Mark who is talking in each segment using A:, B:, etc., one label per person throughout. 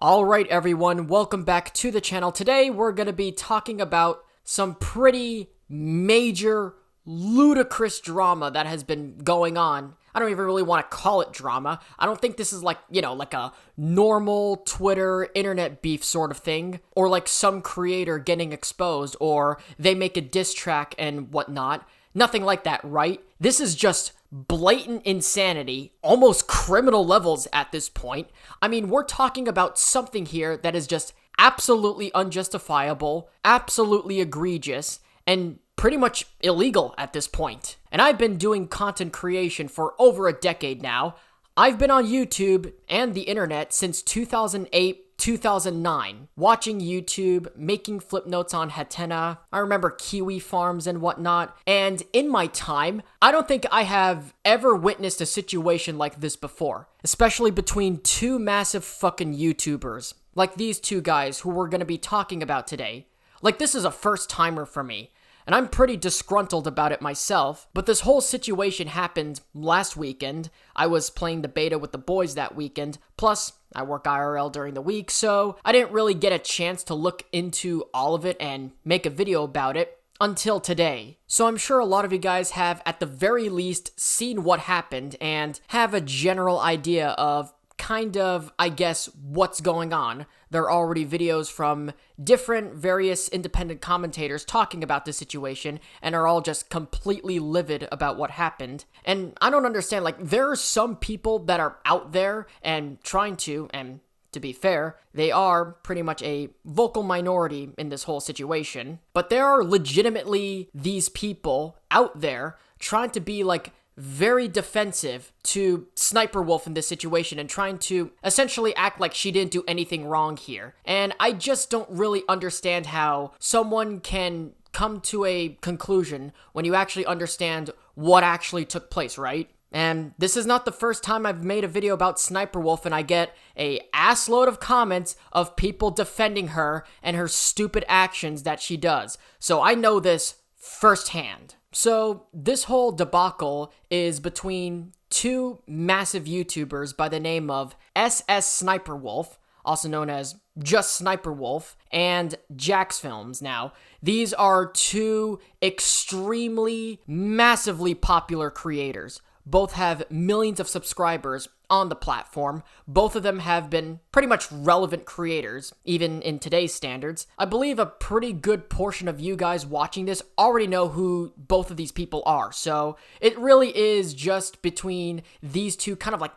A: Alright everyone, welcome back to the channel. Today we're going to be talking about some pretty major, ludicrous drama that has been going on. I don't even really want to call it drama. I don't think this is like a normal Twitter, internet beef sort of thing. Or like some creator getting exposed, or they make a diss track and whatnot. Nothing like that, right? This is just blatant insanity, almost criminal levels at this point. I mean, we're talking about something here that is just absolutely unjustifiable, absolutely egregious, and pretty much illegal at this point. And I've been doing content creation for over a decade now. I've been on YouTube and the internet since 2008, 2009, watching YouTube, making flip notes on Hatena. I remember kiwi farms and whatnot. And in my time, I don't think I have ever witnessed a situation like this before, especially between two massive fucking YouTubers, like these two guys who we're gonna be talking about today. Like, this is a first timer for me. And I'm pretty disgruntled about it myself, but this whole situation happened last weekend. I was playing the beta with the boys that weekend, plus I work IRL during the week, so I didn't really get a chance to look into all of it and make a video about it until today. So I'm sure a lot of you guys have at the very least seen what happened and have a general idea of kind of, I guess, what's going on. There are already videos from different various independent commentators talking about this situation and are all just completely livid about what happened. And I don't understand, like, there are some people that are out there and trying to, and to be fair, they are pretty much a vocal minority in this whole situation, but there are legitimately these people out there trying to be, like, very defensive to SSSniperwolf in this situation and trying to essentially act like she didn't do anything wrong here. And I just don't really understand how someone can come to a conclusion when you actually understand what actually took place, right? And this is not the first time I've made a video about SSSniperwolf and I get a assload of comments of people defending her and her stupid actions that she does. So I know this firsthand. So this whole debacle is between two massive YouTubers by the name of SSSniperwolf, also known as just Sniperwolf, and Jacksfims. Now, these are two extremely, massively popular creators. Both have millions of subscribers on the platform. Both of them have been pretty much relevant creators, even in today's standards. I believe a pretty good portion of you guys watching this already know who both of these people are. So it really is just between these two kind of like,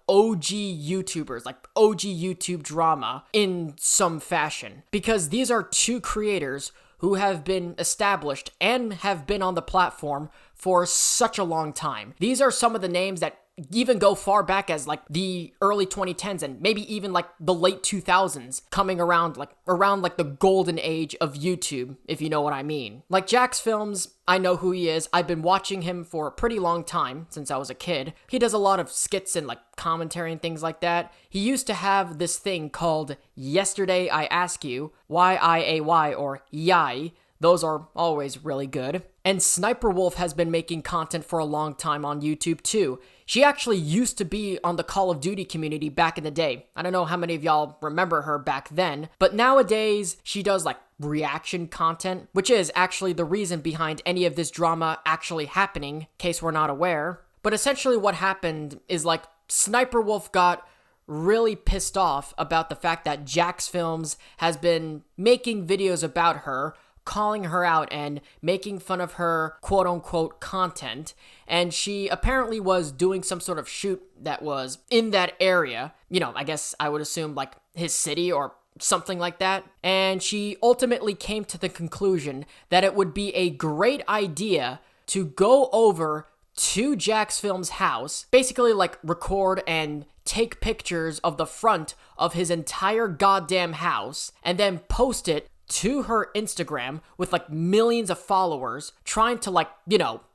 A: OG YouTubers, like OG YouTube drama in some fashion. Because these are two creators who have been established and have been on the platform for such a long time. These are some of the names that even go far back as like the early 2010s and maybe even like the late 2000s, coming around like the golden age of YouTube, if you know what I mean. Like Jacksfims, I know who he is. I've been watching him for a pretty long time, since I was a kid. He does a lot of skits and like commentary and things like that. He used to have this thing called Yesterday I Ask You, YIAY or YI. Those are always really good. And SSSniperwolf has been making content for a long time on YouTube too. She actually used to be on the Call of Duty community back in the day. I don't know how many of y'all remember her back then, but nowadays she does like reaction content, which is actually the reason behind any of this drama actually happening, in case we're not aware. But essentially what happened is like SSSniperwolf got really pissed off about the fact that Jacksfims has been making videos about her, calling her out and making fun of her quote-unquote content, and she apparently was doing some sort of shoot that was in that area, I guess I would assume like his city or something like that, and she ultimately came to the conclusion that it would be a great idea to go over to Jacksfims' house, basically like record and take pictures of the front of his entire goddamn house, and then post it to her Instagram with like millions of followers, trying to like,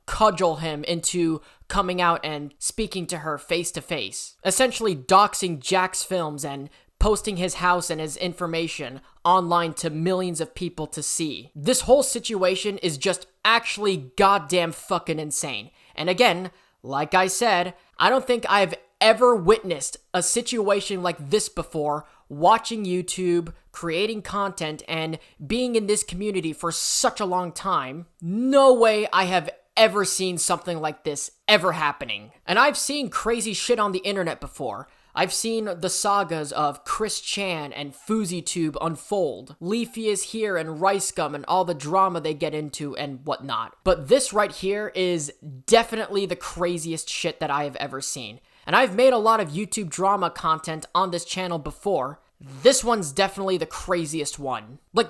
A: cudgel him into coming out and speaking to her face to face. Essentially doxing Jacksfims and posting his house and his information online to millions of people to see. This whole situation is just actually goddamn fucking insane. And again, like I said, I don't think I've ever witnessed a situation like this before, watching YouTube, creating content, and being in this community for such a long time. No way I have ever seen something like this ever happening. And I've seen crazy shit on the internet before. I've seen the sagas of Chris Chan and FouseyTube unfold, Leafy is here and RiceGum and all the drama they get into and whatnot. But this right here is definitely the craziest shit that I have ever seen. And I've made a lot of YouTube drama content on this channel before. This one's definitely the craziest one. Like,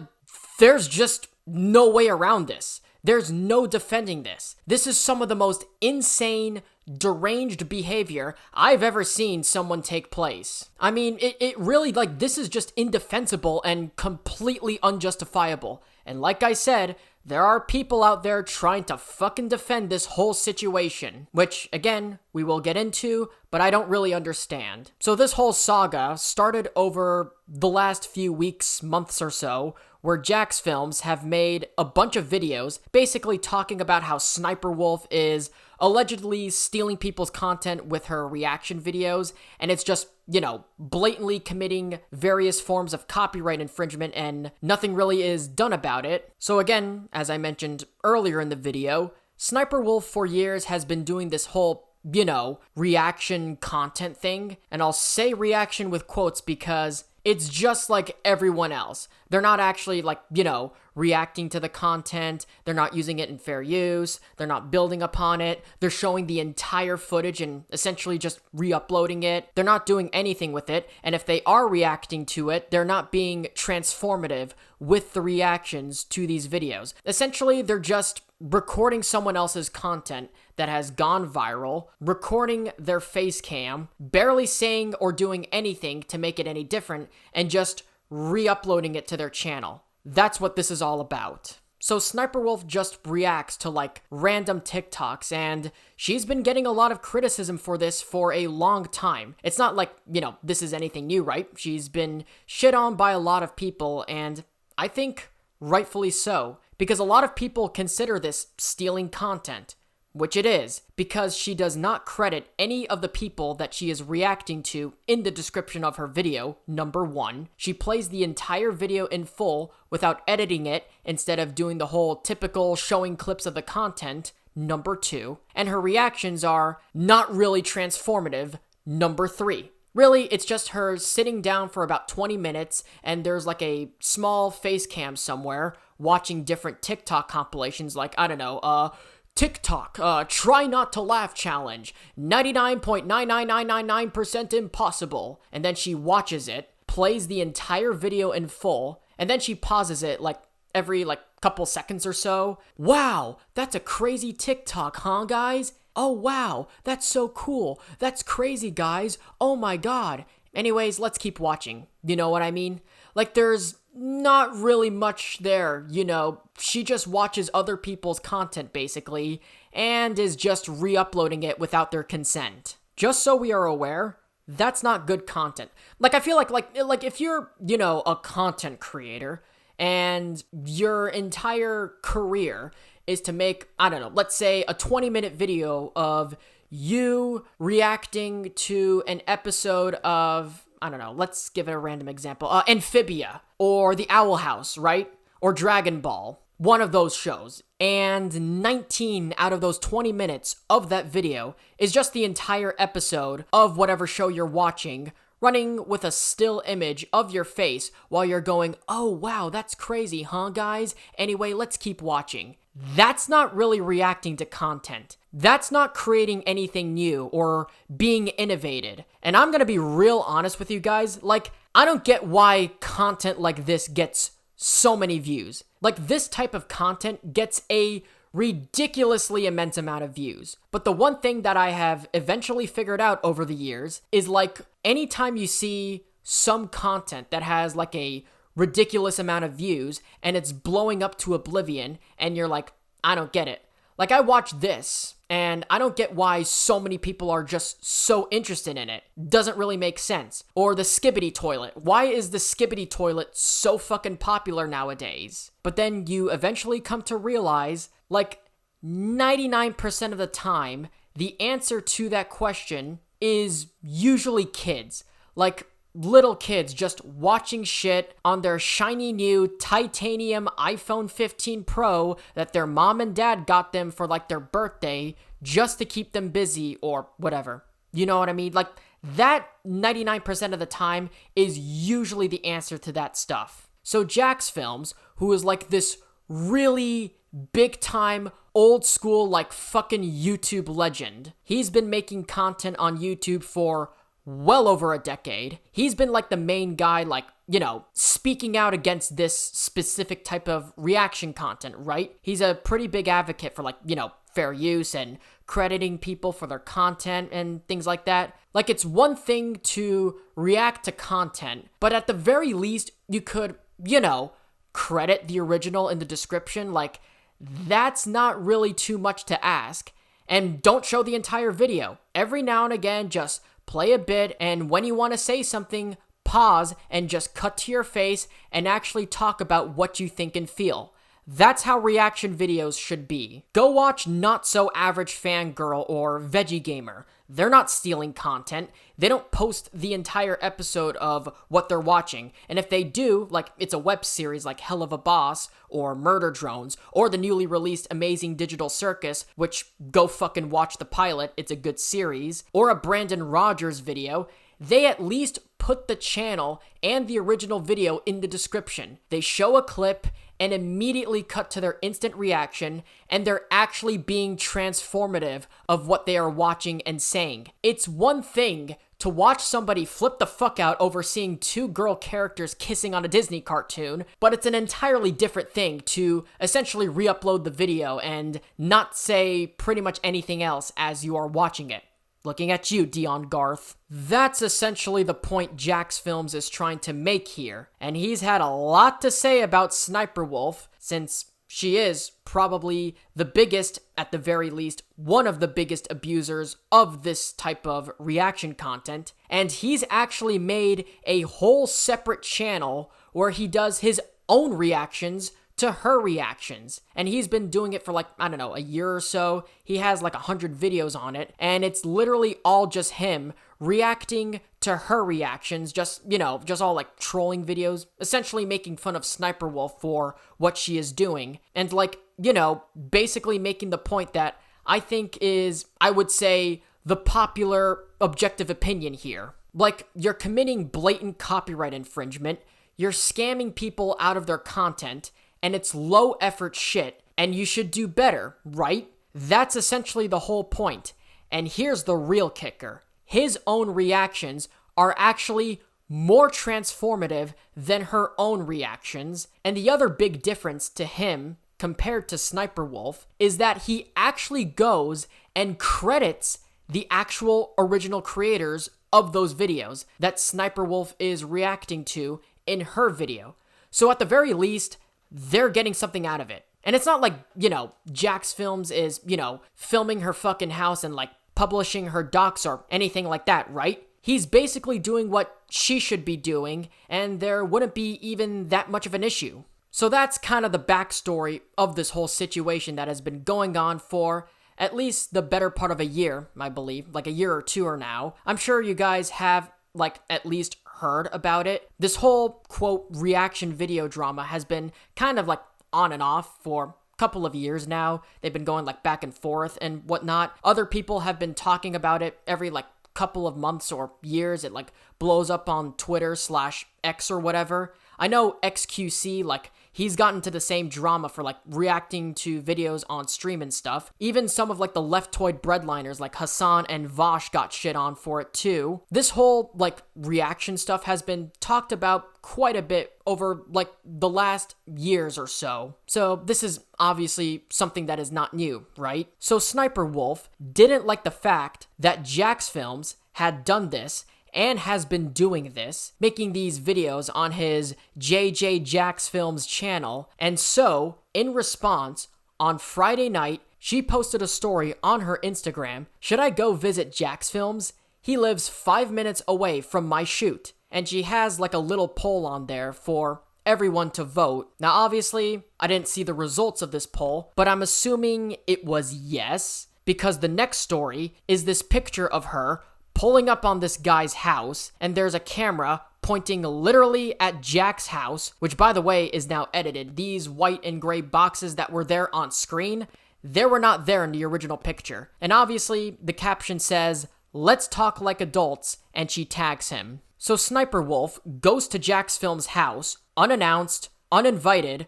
A: there's just no way around this. There's no defending this. This is some of the most insane, deranged behavior I've ever seen someone take place. I mean, it really, like, this is just indefensible and completely unjustifiable. And like I said, there are people out there trying to fucking defend this whole situation, which, again, we will get into, but I don't really understand. So this whole saga started over the last few weeks, months or so, where Jacksfims have made a bunch of videos basically talking about how SSSniperwolf is allegedly stealing people's content with her reaction videos, and it's just, you know, blatantly committing various forms of copyright infringement, and nothing really is done about it. So again, as I mentioned earlier in the video, SSniperwolf for years has been doing this whole, you know, reaction content thing, and I'll say reaction with quotes because it's just like everyone else. They're not actually, like, you know, reacting to the content. They're not using it in fair use. They're not building upon it. They're showing the entire footage and essentially just re-uploading it. They're not doing anything with it. And if they are reacting to it, they're not being transformative with the reactions to these videos. Essentially, they're just recording someone else's content that has gone viral, recording their face cam, barely saying or doing anything to make it any different, and just re-uploading it to their channel. That's what this is all about. So SSniperwolf just reacts to, like, random TikToks, and she's been getting a lot of criticism for this for a long time. It's not like, you know, this is anything new, right? She's been shit on by a lot of people, and I think rightfully so, because a lot of people consider this stealing content, which it is, because she does not credit any of the people that she is reacting to in the description of her video, number one. She plays the entire video in full without editing it instead of doing the whole typical showing clips of the content, number two. And her reactions are not really transformative, number three. Really, it's just her sitting down for about 20 minutes and there's like a small face cam somewhere watching different TikTok compilations like, I don't know, TikTok, try not to laugh challenge, 99.99999% impossible. And then she watches it, plays the entire video in full, and then she pauses it like every couple seconds or so. Wow, that's a crazy TikTok, huh, guys? Oh, wow, that's so cool. That's crazy, guys. Oh my god. Anyways, let's keep watching. You know what I mean? Like, there's not really much there, you know. She just watches other people's content, basically, and is just re-uploading it without their consent. Just so we are aware, that's not good content. Like, I feel like if you're, you know, a content creator, and your entire career is to make, I don't know, let's say a 20-minute video of you reacting to an episode of, I don't know, let's give it a random example, Amphibia, or The Owl House, right? Or Dragon Ball, one of those shows. And 19 out of those 20 minutes of that video is just the entire episode of whatever show you're watching, running with a still image of your face while you're going, oh wow, that's crazy, huh guys? Anyway, let's keep watching. That's not really reacting to content. That's not creating anything new or being innovated. And I'm gonna be real honest with you guys, like, I don't get why content like this gets so many views. Like, this type of content gets a ridiculously immense amount of views. But the one thing that I have eventually figured out over the years is, like, anytime you see some content that has like a ridiculous amount of views and it's blowing up to oblivion and you're like, I don't get it. Like, I watched this and I don't get why so many people are just so interested in it. Doesn't really make sense. Or the Skibbity toilet. Why is the Skibbity toilet so fucking popular nowadays? But then you eventually come to realize, like, 99% of the time, the answer to that question is usually kids. Like, little kids just watching shit on their shiny new titanium iPhone 15 Pro that their mom and dad got them for like their birthday just to keep them busy or whatever. You know what I mean? Like, that 99% of the time is usually the answer to that stuff. So Jacksfims, who is like this really big time old school like fucking YouTube legend, he's been making content on YouTube for well over a decade. He's been like the main guy, like, you know, speaking out against this specific type of reaction content, right? He's a pretty big advocate for like, you know, fair use and crediting people for their content and things like that. Like, it's one thing to react to content, but at the very least, you could, you know, credit the original in the description. Like, that's not really too much to ask. And don't show the entire video. Every now and again, just play a bit, and when you want to say something, pause and just cut to your face and actually talk about what you think and feel. That's how reaction videos should be. Go watch Not So Average Fangirl or Veggie Gamer. They're not stealing content. They don't post the entire episode of what they're watching. And if they do, like, it's a web series like Hell of a Boss or Murder Drones or the newly released Amazing Digital Circus, which go fucking watch the pilot, it's a good series, or a Brandon Rogers video, they at least put the channel and the original video in the description. They show a clip and immediately cut to their instant reaction, and they're actually being transformative of what they are watching and saying. It's one thing to watch somebody flip the fuck out over seeing two girl characters kissing on a Disney cartoon, but it's an entirely different thing to essentially re-upload the video and not say pretty much anything else as you are watching it. Looking at you, Dion Garth. That's essentially the point Jacksfims is trying to make here, and he's had a lot to say about Sniperwolf, since she is probably the biggest, at the very least, one of the biggest abusers of this type of reaction content, and he's actually made a whole separate channel where he does his own reactions to her reactions. And he's been doing it for like, I don't know, a year or so. He has like 100 videos on it, and it's literally all just him reacting to her reactions, just, you know, just all like trolling videos, essentially making fun of Sniperwolf for what she is doing. And like, you know, basically making the point that I think is, I would say, the popular objective opinion here. Like, you're committing blatant copyright infringement, you're scamming people out of their content, and it's low effort shit, and you should do better, right? That's essentially the whole point. And here's the real kicker. His own reactions are actually more transformative than her own reactions, and the other big difference to him compared to Sniperwolf is that he actually goes and credits the actual original creators of those videos that Sniperwolf is reacting to in her video. So at the very least, they're getting something out of it. And it's not like, you know, Jacksfims is, you know, filming her fucking house and like publishing her docs or anything like that, right? He's basically doing what she should be doing, and there wouldn't be even that much of an issue. So that's kind of the backstory of this whole situation that has been going on for at least the better part of a year, I believe, like a year or two or now. I'm sure you guys have like at least heard about it. This whole, quote, reaction video drama has been kind of like on and off for a couple of years now. They've been going like back and forth and whatnot. Other people have been talking about it every like couple of months or years. It like blows up on Twitter/X or whatever. I know XQC, like, he's gotten to the same drama for like reacting to videos on stream and stuff. Even some of like the leftoid breadliners like Hassan and Vosh got shit on for it too. This whole like reaction stuff has been talked about quite a bit over like the last years or so. So this is obviously something that is not new, right? So Sniperwolf didn't like the fact that Jacksfims had done this and has been doing this, making these videos on his Jacksfims channel, and so, in response, on Friday night, she posted a story on her Instagram, "Should I go visit Jacksfims? He lives 5 minutes away from my shoot." And she has like a little poll on there for everyone to vote. Now obviously, I didn't see the results of this poll, but I'm assuming it was yes, because the next story is this picture of her pulling up on this guy's house, and there's a camera pointing literally at Jack's house, which by the way is now edited. These white and gray boxes that were there on screen, they were not there in the original picture. And obviously, the caption says, "Let's talk like adults," and she tags him. So Sniperwolf goes to Jacksfims' house, unannounced, uninvited,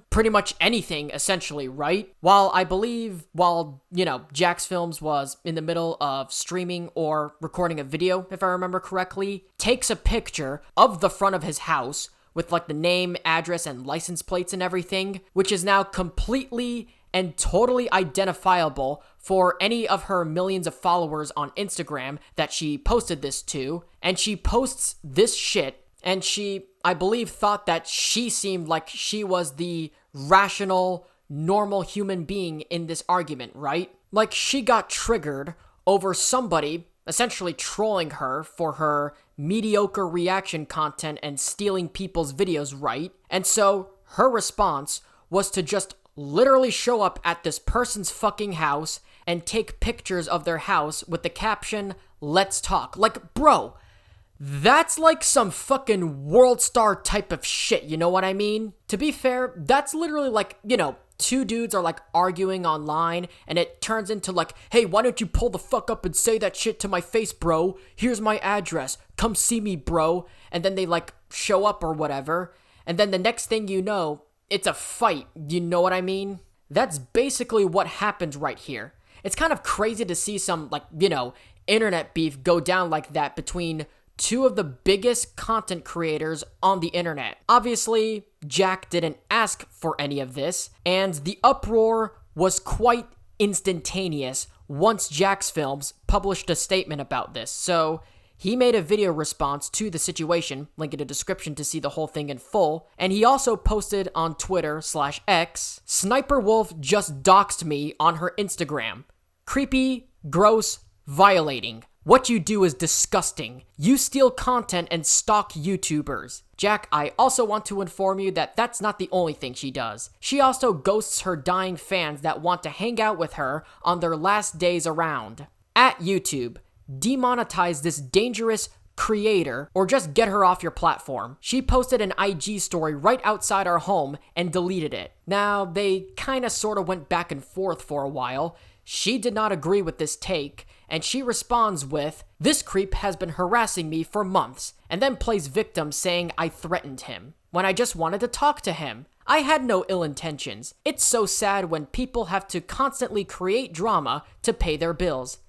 A: pretty much anything, essentially, right? While Jacksfims was in the middle of streaming or recording a video, if I remember correctly, takes a picture of the front of his house with like the name, address, and license plates and everything, which is now completely and totally identifiable for any of her millions of followers on Instagram that she posted this to, and she posts this shit, and she, I believe, thought that she seemed like she was the rational, normal human being in this argument, right? Like, she got triggered over somebody essentially trolling her for her mediocre reaction content and stealing people's videos, right? And so her response was to just literally show up at this person's fucking house and take pictures of their house with the caption, "Let's talk." Like, bro, that's like some fucking world star type of shit, you know what I mean? To be fair, that's literally like, two dudes are like arguing online and it turns into like, "Hey, why don't you pull the fuck up and say that shit to my face, bro? Here's my address. Come see me, bro." And then they like show up or whatever. And then the next thing you know, it's a fight, you know what I mean? That's basically what happened right here. It's kind of crazy to see some, like, internet beef go down like that between two of the biggest content creators on the internet. Obviously, Jack didn't ask for any of this, and the uproar was quite instantaneous once Jacksfims published a statement about this. So he made a video response to the situation, link in the description to see the whole thing in full, and he also posted on Twitter/X, "Sniperwolf just doxed me on her Instagram. Creepy, gross, violating. What you do is disgusting. You steal content and stalk YouTubers. Jack, I also want to inform you that that's not the only thing she does. She also ghosts her dying fans that want to hang out with her on their last days around. At YouTube, demonetize this dangerous creator or just get her off your platform. She posted an IG story right outside our home and deleted it." Now, they kinda sorta went back and forth for a while. She did not agree with this take, and she responds with, "This creep has been harassing me for months," and then plays victim saying I threatened him, when I just wanted to talk to him. I had no ill intentions. It's so sad when people have to constantly create drama to pay their bills.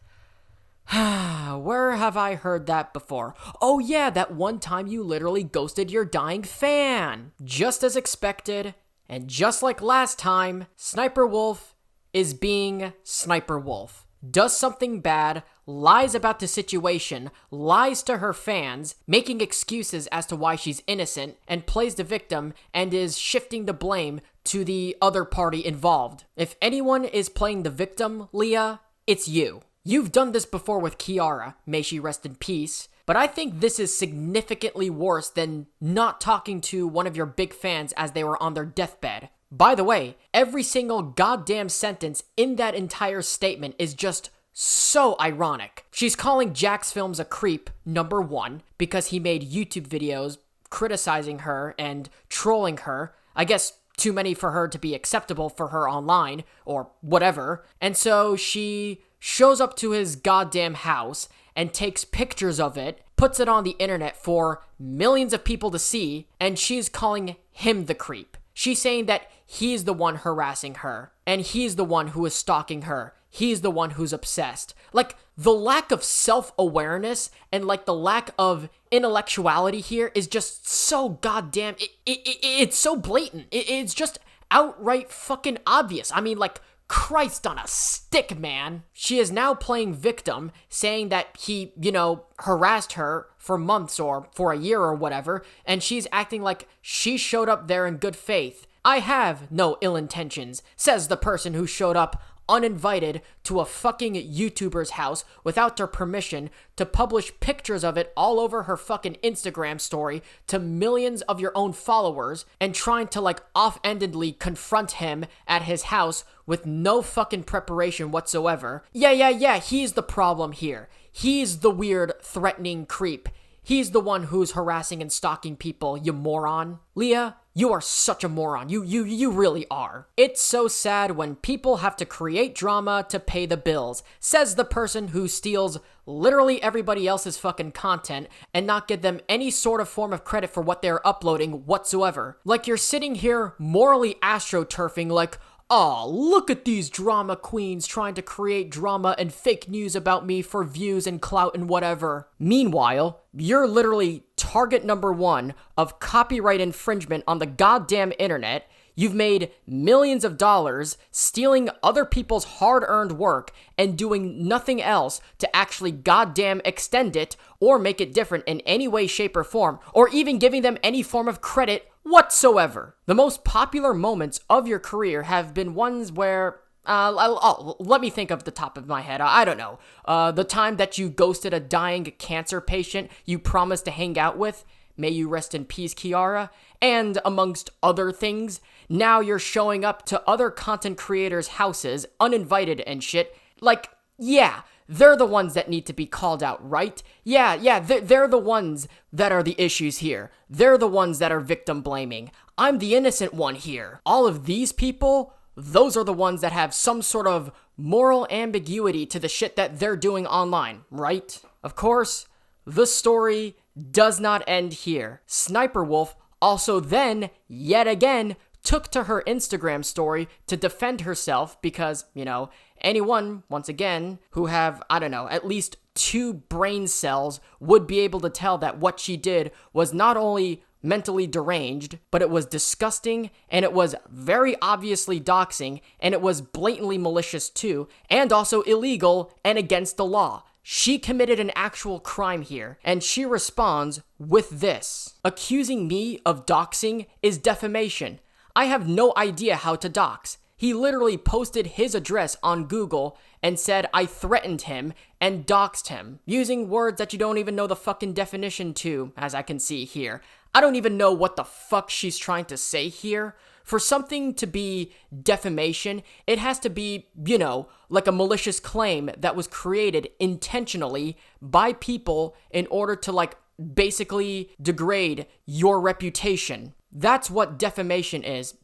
A: Where have I heard that before? Oh yeah, that one time you literally ghosted your dying fan. Just as expected, and just like last time, Sniperwolf is being Sniperwolf. Does something bad, lies about the situation, lies to her fans, making excuses as to why she's innocent, and plays the victim and is shifting the blame to the other party involved. If anyone is playing the victim, Leah, it's you. You've done this before with Kiara, may she rest in peace, but I think this is significantly worse than not talking to one of your big fans as they were on their deathbed. By the way, every single goddamn sentence in that entire statement is just so ironic. She's calling Jacksfims a creep, number one, because he made YouTube videos criticizing her and trolling her. I guess too many for her to be acceptable for her online, or whatever. And so she shows up to his goddamn house and takes pictures of it, puts it on the internet for millions of people to see, and she's calling him the creep. She's saying that he's the one harassing her, and he's the one who is stalking her. He's the one who's obsessed. Like, the lack of self-awareness and, like, the lack of intellectuality here is just so goddamn... It's so blatant. It's just outright fucking obvious. I mean, like, Christ on a stick, man. She is now playing victim, saying that he, harassed her for months or for a year or whatever, and she's acting like she showed up there in good faith. I have no ill intentions, says the person who showed up uninvited to a fucking YouTuber's house without their permission to publish pictures of it all over her fucking Instagram story to millions of your own followers and trying to like off-endedly confront him at his house with no fucking preparation whatsoever. Yeah, he's the problem here. He's the weird, threatening creep. He's the one who's harassing and stalking people, you moron. Leah, you are such a moron. You really are. It's so sad when people have to create drama to pay the bills, says the person who steals literally everybody else's fucking content and not give them any sort of form of credit for what they're uploading whatsoever. Like you're sitting here morally astroturfing like, oh, look at these drama queens trying to create drama and fake news about me for views and clout and whatever. Meanwhile, you're literally target number one of copyright infringement on the goddamn internet. You've made millions of dollars stealing other people's hard-earned work and doing nothing else to actually goddamn extend it or make it different in any way, shape, or form, or even giving them any form of credit whatsoever. The most popular moments of your career have been ones where, let me think of the top of my head. I don't know. The time that you ghosted a dying cancer patient you promised to hang out with. May you rest in peace, Kiara. And amongst other things, now you're showing up to other content creators' houses, uninvited and shit. Like, yeah, they're the ones that need to be called out, right? Yeah, they're the ones that are the issues here. They're the ones that are victim blaming. I'm the innocent one here. All of these people, those are the ones that have some sort of moral ambiguity to the shit that they're doing online, right? Of course, the story does not end here. Sniperwolf also then, yet again, took to her Instagram story to defend herself because, anyone, once again, who have, at least 2 brain cells would be able to tell that what she did was not only mentally deranged, but it was disgusting, and it was very obviously doxing, and it was blatantly malicious too, and also illegal and against the law. She committed an actual crime here, and she responds with this. Accusing me of doxing is defamation. I have no idea how to dox. He literally posted his address on Google and said I threatened him and doxed him, using words that you don't even know the fucking definition to, as I can see here. I don't even know what the fuck she's trying to say here. For something to be defamation, it has to be, like a malicious claim that was created intentionally by people in order to, basically degrade your reputation. That's what defamation is,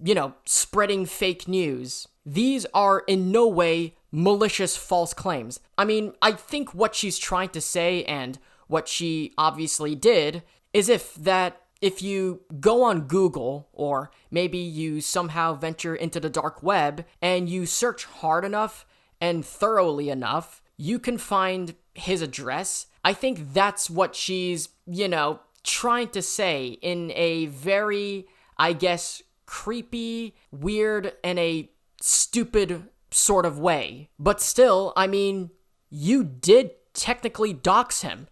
A: spreading fake news. These are in no way malicious false claims. I think what she's trying to say and what she obviously did is if you go on Google, or maybe you somehow venture into the dark web and you search hard enough and thoroughly enough, you can find his address. I think that's what she's, trying to say in a very, creepy, weird, and a stupid sort of way. But still, you did technically dox him.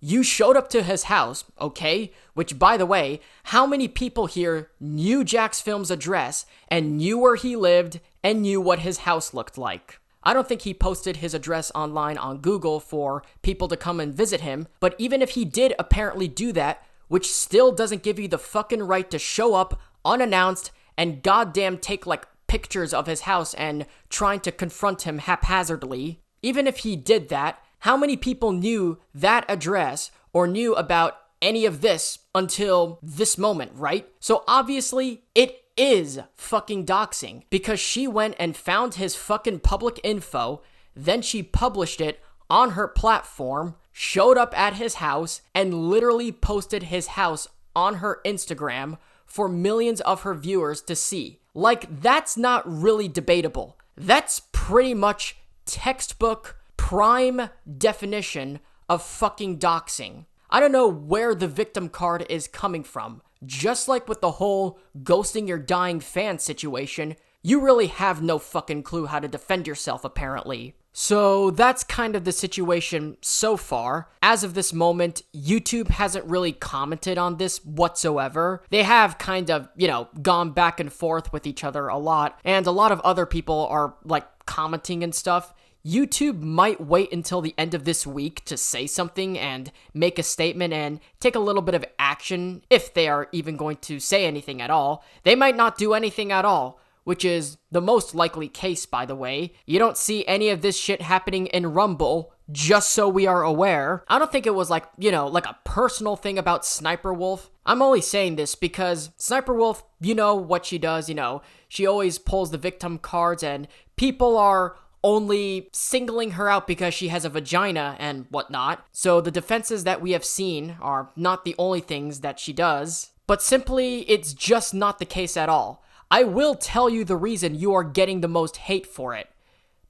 A: You showed up to his house, okay? Which, by the way, how many people here knew Jacksfims' address and knew where he lived and knew what his house looked like? I don't think he posted his address online on Google for people to come and visit him, but even if he did apparently do that, which still doesn't give you the fucking right to show up unannounced and goddamn take, pictures of his house and trying to confront him haphazardly, even if he did that, how many people knew that address or knew about any of this until this moment, right? So obviously, it is fucking doxing because she went and found his fucking public info, then she published it on her platform, showed up at his house, and literally posted his house on her Instagram for millions of her viewers to see. That's not really debatable. That's pretty much textbook prime definition of fucking doxing. I don't know where the victim card is coming from. Just like with the whole ghosting your dying fan situation, you really have no fucking clue how to defend yourself apparently. So that's kind of the situation so far. As of this moment, YouTube hasn't really commented on this whatsoever. They have kind of, gone back and forth with each other a lot, and a lot of other people are commenting and stuff. YouTube might wait until the end of this week to say something and make a statement and take a little bit of action, if they are even going to say anything at all. They might not do anything at all, which is the most likely case, by the way. You don't see any of this shit happening in Rumble, just so we are aware. I don't think it was like, like a personal thing about Sniperwolf. I'm only saying this because Sniperwolf, you know what she does, she always pulls the victim cards and people are only singling her out because she has a vagina and whatnot. So the defenses that we have seen are not the only things that she does, but simply it's just not the case at all. I will tell you the reason you are getting the most hate for it.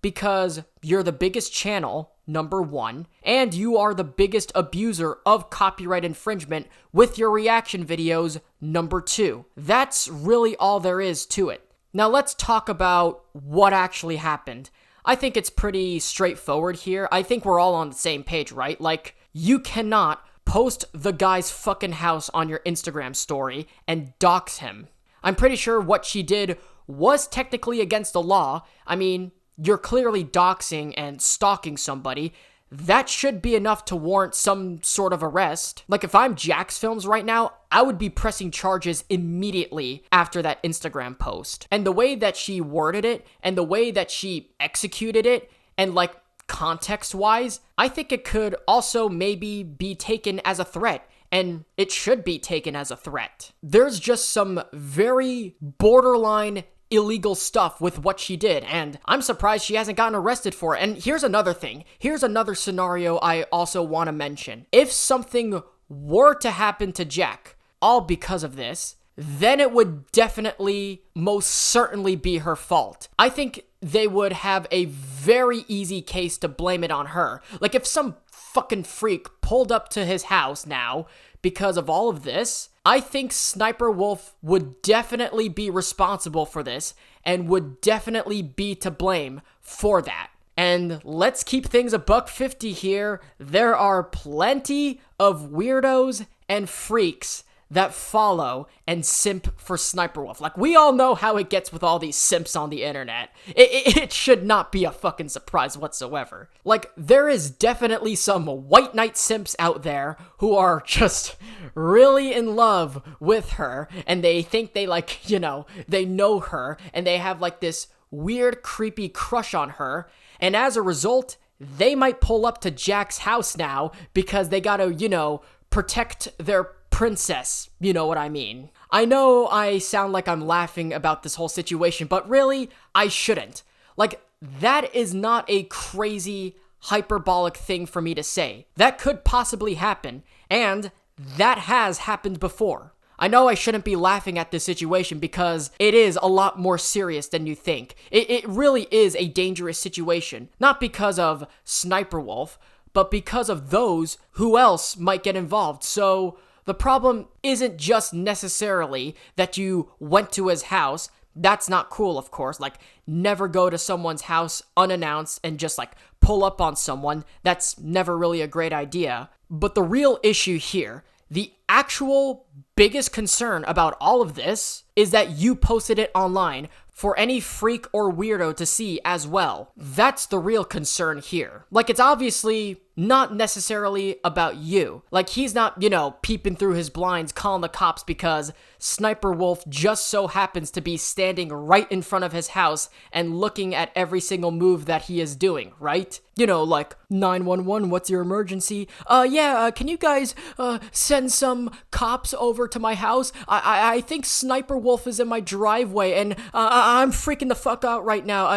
A: Because you're the biggest channel, number one, and you are the biggest abuser of copyright infringement with your reaction videos, number two. That's really all there is to it. Now let's talk about what actually happened. I think it's pretty straightforward here. I think we're all on the same page, right? Like, you cannot post the guy's fucking house on your Instagram story and dox him. I'm pretty sure what she did was technically against the law. I mean, you're clearly doxing and stalking somebody. That should be enough to warrant some sort of arrest. Like, if I'm Jacksfims right now, I would be pressing charges immediately after that Instagram post. And the way that she worded it, and the way that she executed it, and like, context-wise, I think it could also maybe be taken as a threat. And it should be taken as a threat. There's just some very borderline illegal stuff with what she did, and I'm surprised she hasn't gotten arrested for it. And here's another thing. Here's another scenario I also want to mention. If something were to happen to Jack, all because of this, then it would definitely, most certainly be her fault. I think they would have a very easy case to blame it on her. Like, if some fucking freak pulled up to his house now because of all of this, I think Sniperwolf would definitely be responsible for this and would definitely be to blame for that. And let's keep things $150 here. There are plenty of weirdos and freaks that follow and simp for Sniperwolf. Like, we all know how it gets with all these simps on the internet. It should not be a fucking surprise whatsoever. Like, there is definitely some white knight simps out there who are just really in love with her, and they think they, like, they know her, and they have, like, this weird, creepy crush on her, and as a result, they might pull up to Jack's house now because they gotta, protect their princess, you know what I mean. I know I sound like I'm laughing about this whole situation, but really, I shouldn't. Like, that is not a crazy, hyperbolic thing for me to say. That could possibly happen, and that has happened before. I know I shouldn't be laughing at this situation because it is a lot more serious than you think. It really is a dangerous situation, not because of Sniperwolf, but because of those who else might get involved. So the problem isn't just necessarily that you went to his house. That's not cool, of course. Like, never go to someone's house unannounced and just, like, pull up on someone. That's never really a great idea. But the real issue here, the actual biggest concern about all of this, is that you posted it online for any freak or weirdo to see as well. That's the real concern here. Like, it's obviously not necessarily about you. Like, he's not, peeping through his blinds calling the cops because Sniperwolf just so happens to be standing right in front of his house and looking at every single move that he is doing, right? Like, 911, what's your emergency? Can you guys send some cops over to my house? I think Sniperwolf is in my driveway and I'm freaking the fuck out right now.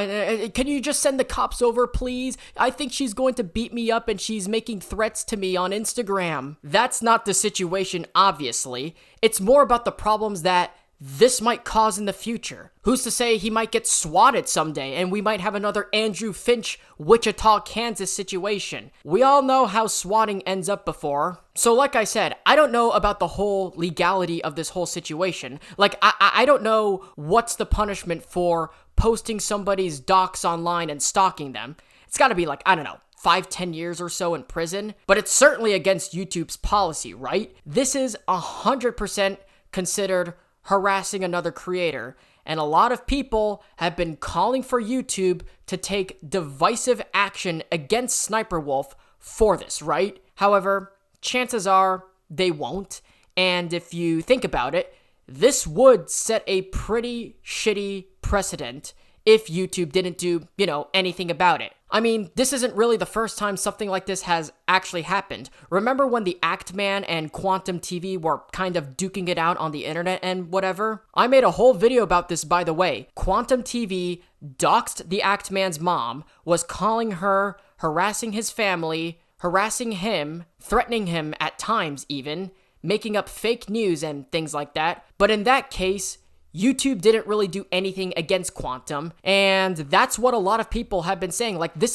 A: Can you just send the cops over, please? I think she's going to beat me up and she's making threats to me on Instagram. That's not the situation, obviously. It's more about the problems that this might cause in the future. Who's to say he might get swatted someday and we might have another Andrew Finch, Wichita, Kansas situation. We all know how swatting ends up before. So like I said, I don't know about the whole legality of this whole situation. Like, I don't know what's the punishment for posting somebody's docs online and stalking them. It's gotta be like, I don't know, 5-10 years or so in prison. But it's certainly against YouTube's policy, right? This is 100% considered harassing another creator, and a lot of people have been calling for YouTube to take divisive action against Sniperwolf for this, right? However, chances are they won't, and if you think about it, this would set a pretty shitty precedent if YouTube didn't do, anything about it. I mean, this isn't really the first time something like this has actually happened. Remember when the Act Man and Quantum TV were kind of duking it out on the internet and whatever? I made a whole video about this, by the way. Quantum TV doxed the Act Man's mom, was calling her, harassing his family, harassing him, threatening him at times even, making up fake news and things like that. But in that case, YouTube didn't really do anything against Quantum, and that's what a lot of people have been saying. Like, this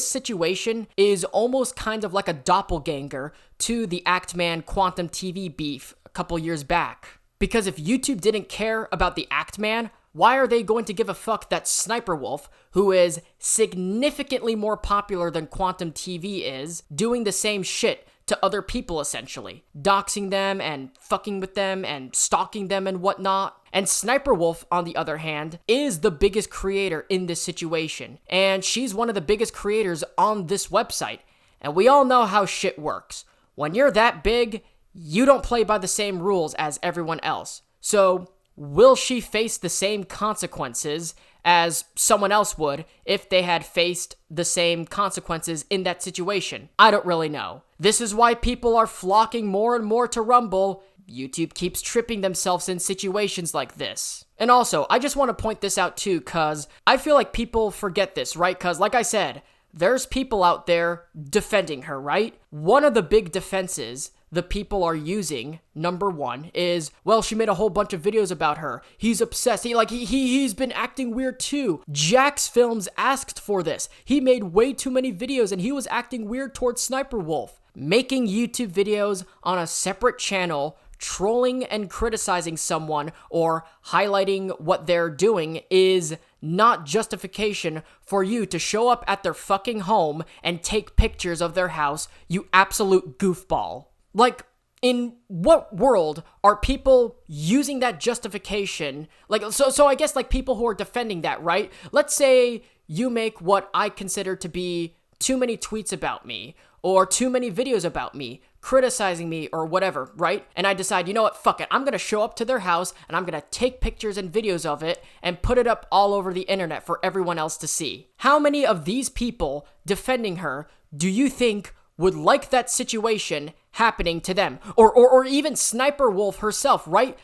A: situation is almost kind of like a doppelganger to the Act Man Quantum TV beef a couple years back. Because if YouTube didn't care about the Act Man, why are they going to give a fuck that Sniperwolf, who is significantly more popular than Quantum TV is, doing the same shit to other people, essentially, doxing them and fucking with them and stalking them and whatnot? And Sniperwolf, on the other hand, is the biggest creator in this situation, and she's one of the biggest creators on this website, and we all know how shit works. When you're that big, you don't play by the same rules as everyone else. So, will she face the same consequences as someone else would if they had faced the same consequences in that situation? I don't really know. This is why people are flocking more and more to Rumble. YouTube keeps tripping themselves in situations like this. And also, I just want to point this out too, because I feel like people forget this, right? Because like I said, there's people out there defending her, right? One of the big defenses the people are using, number one, is, well, she made a whole bunch of videos about her. He's obsessed. He's been acting weird too. Jacksfims asked for this. He made way too many videos and he was acting weird towards Sniperwolf. Making YouTube videos on a separate channel, trolling and criticizing someone or highlighting what they're doing is not justification for you to show up at their fucking home and take pictures of their house, you absolute goofball. Like, in what world are people using that justification? So I guess, people who are defending that, right? Let's say you make what I consider to be too many tweets about me, or too many videos about me, criticizing me, or whatever, right? And I decide, you know what, fuck it, I'm gonna show up to their house, and I'm gonna take pictures and videos of it, and put it up all over the internet for everyone else to see. How many of these people defending her do you think would like that situation happening to them? Or even Sniperwolf herself, right?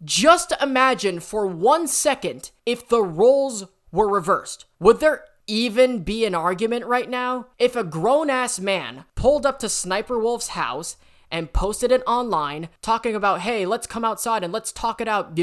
A: Just imagine for 1 second if the roles were reversed. Would there even be an argument right now? If a grown-ass man pulled up to Sniperwolf's house and posted it online, talking about, hey, let's come outside and let's talk it out,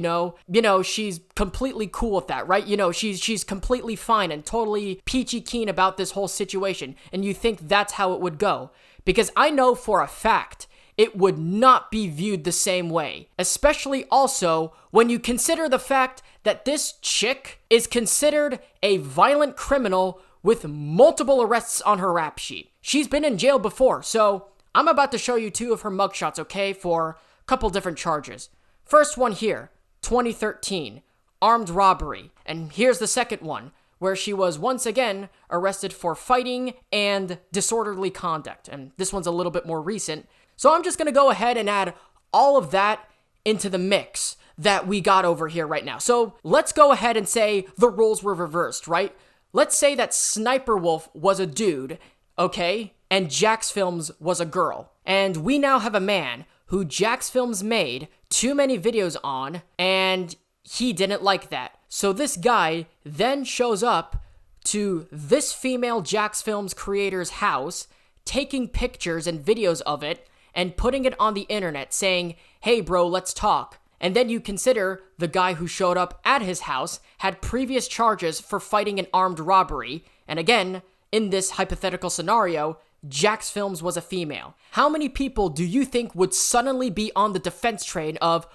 A: she's completely cool with that, right? She's completely fine and totally peachy keen about this whole situation, and you think that's how it would go. Because I know for a fact it would not be viewed the same way, especially also when you consider the fact that this chick is considered a violent criminal with multiple arrests on her rap sheet. She's been in jail before, so I'm about to show you 2 of her mugshots, okay, for a couple different charges. First one here, 2013, armed robbery. And here's the second one, where she was once again arrested for fighting and disorderly conduct. And this one's a little bit more recent. So I'm just going to go ahead and add all of that into the mix that we got over here right now. So let's go ahead and say the roles were reversed, right? Let's say that Sniperwolf was a dude, okay, and Jacksfims was a girl. And we now have a man who Jacksfims made too many videos on, and he didn't like that. So this guy then shows up to this female Jacksfims creator's house, taking pictures and videos of it, and putting it on the internet saying, hey bro, let's talk. And then you consider the guy who showed up at his house had previous charges for fighting an armed robbery, and again, in this hypothetical scenario, Jacksfims was a female. How many people do you think would suddenly be on the defense train of,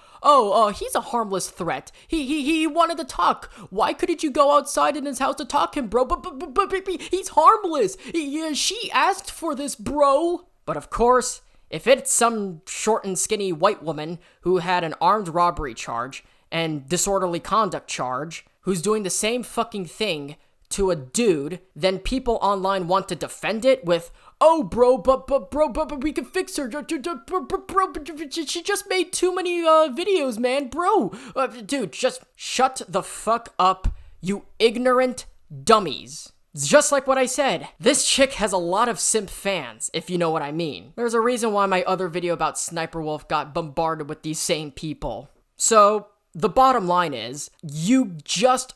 A: he's a harmless threat. He wanted to talk. Why couldn't you go outside in his house to talk to him, bro? But he's harmless. She asked for this, bro. But of course, if it's some short and skinny white woman who had an armed robbery charge and disorderly conduct charge, who's doing the same fucking thing to a dude, then people online want to defend it with, but we can fix her. Bro, she just made too many videos, man, bro. Dude, just shut the fuck up, You ignorant dummies. It's just like what I said. This chick has a lot of simp fans, if you know what I mean. There's a reason why my other video about Sniperwolf got bombarded with these same people. So, the bottom line is, you just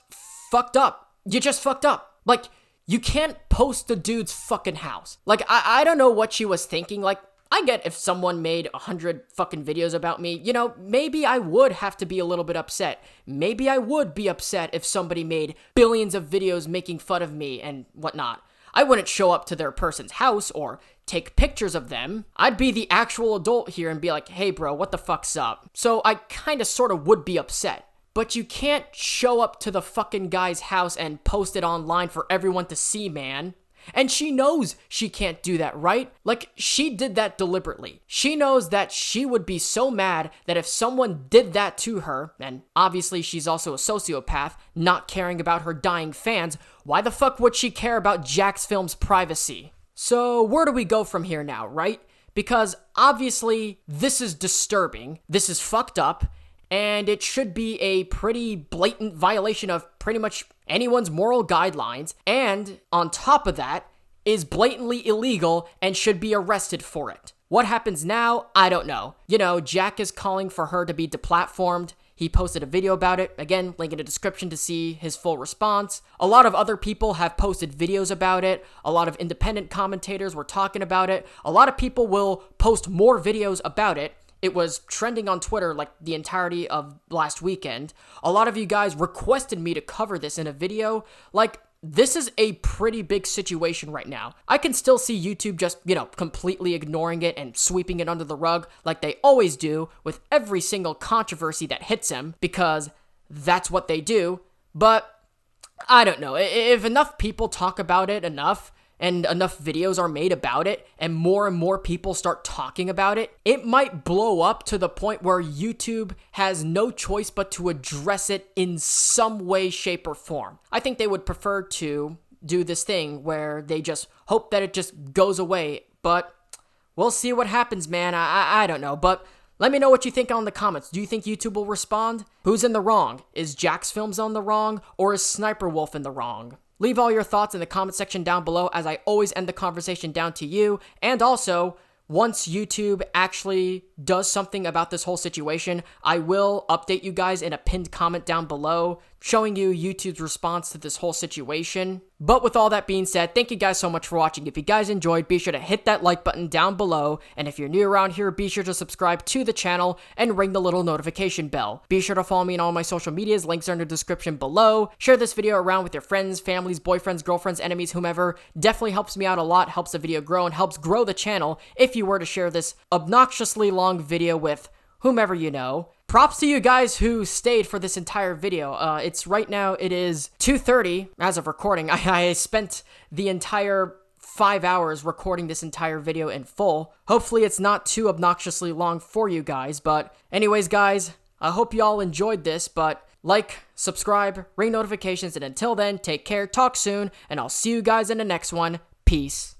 A: fucked up. You just fucked up. Like, you can't post the dude's fucking house. Like, I don't know what she was thinking. Like, I get if someone made 100 fucking videos about me, you know, maybe I would have to be a little bit upset. Maybe I would be upset if somebody made billions of videos making fun of me and whatnot. I wouldn't show up to their person's house or take pictures of them. I'd be the actual adult here and be like, hey bro, what the fuck's up? So I kinda sorta would be upset. But you can't show up to the fucking guy's house and post it online for everyone to see, man. And she knows she can't do that, right? Like, she did that deliberately. She knows that she would be so mad that if someone did that to her, and obviously she's also a sociopath, not caring about her dying fans, why the fuck would she care about Jacksfims' privacy? So, where do we go from here now, right? Because obviously, this is disturbing, this is fucked up, and it should be a pretty blatant violation of pretty much anyone's moral guidelines, and on top of that, is blatantly illegal and should be arrested for it. What happens now? I don't know. You know, Jack is calling for her to be deplatformed. He posted a video about it. Again, link in the description to see his full response. A lot of other people have posted videos about it. A lot of independent commentators were talking about it. A lot of people will post more videos about it. It was trending on Twitter like the entirety of last weekend. A lot of you guys requested me to cover this in a video. Like, this is a pretty big situation right now. I can still see YouTube just, you know, completely ignoring it and sweeping it under the rug like they always do with every single controversy that hits them, because that's what they do. But I don't know. If enough people talk about it enough, and enough videos are made about it, and more people start talking about it, it might blow up to the point where YouTube has no choice but to address it in some way, shape, or form. I think they would prefer to do this thing where they just hope that it just goes away, but we'll see what happens, man. I don't know, but let me know what you think on the comments. Do you think YouTube will respond? Who's in the wrong? Is Jacksfims on the wrong, or is Sniperwolf in the wrong? Leave all your thoughts in the comment section down below, as I always end the conversation down to you. And also, once YouTube actually does something about this whole situation, I will update you guys in a pinned comment down below, showing you YouTube's response to this whole situation. But with all that being said, thank you guys so much for watching. If you guys enjoyed, be sure to hit that like button down below. And if you're new around here, be sure to subscribe to the channel and ring the little notification bell. Be sure to follow me on all my social medias. Links are in the description below. Share this video around with your friends, families, boyfriends, girlfriends, enemies, whomever. Definitely helps me out a lot, helps the video grow, and helps grow the channel if you were to share this obnoxiously long video with whomever you know. Props to you guys who stayed for this entire video. It's right now, it is 2:30 as of recording. I spent the entire 5 hours recording this entire video in full. Hopefully it's not too obnoxiously long for you guys, but anyways guys, I hope you all enjoyed this, but like, subscribe, ring notifications, and until then, take care, talk soon, and I'll see you guys in the next one. Peace.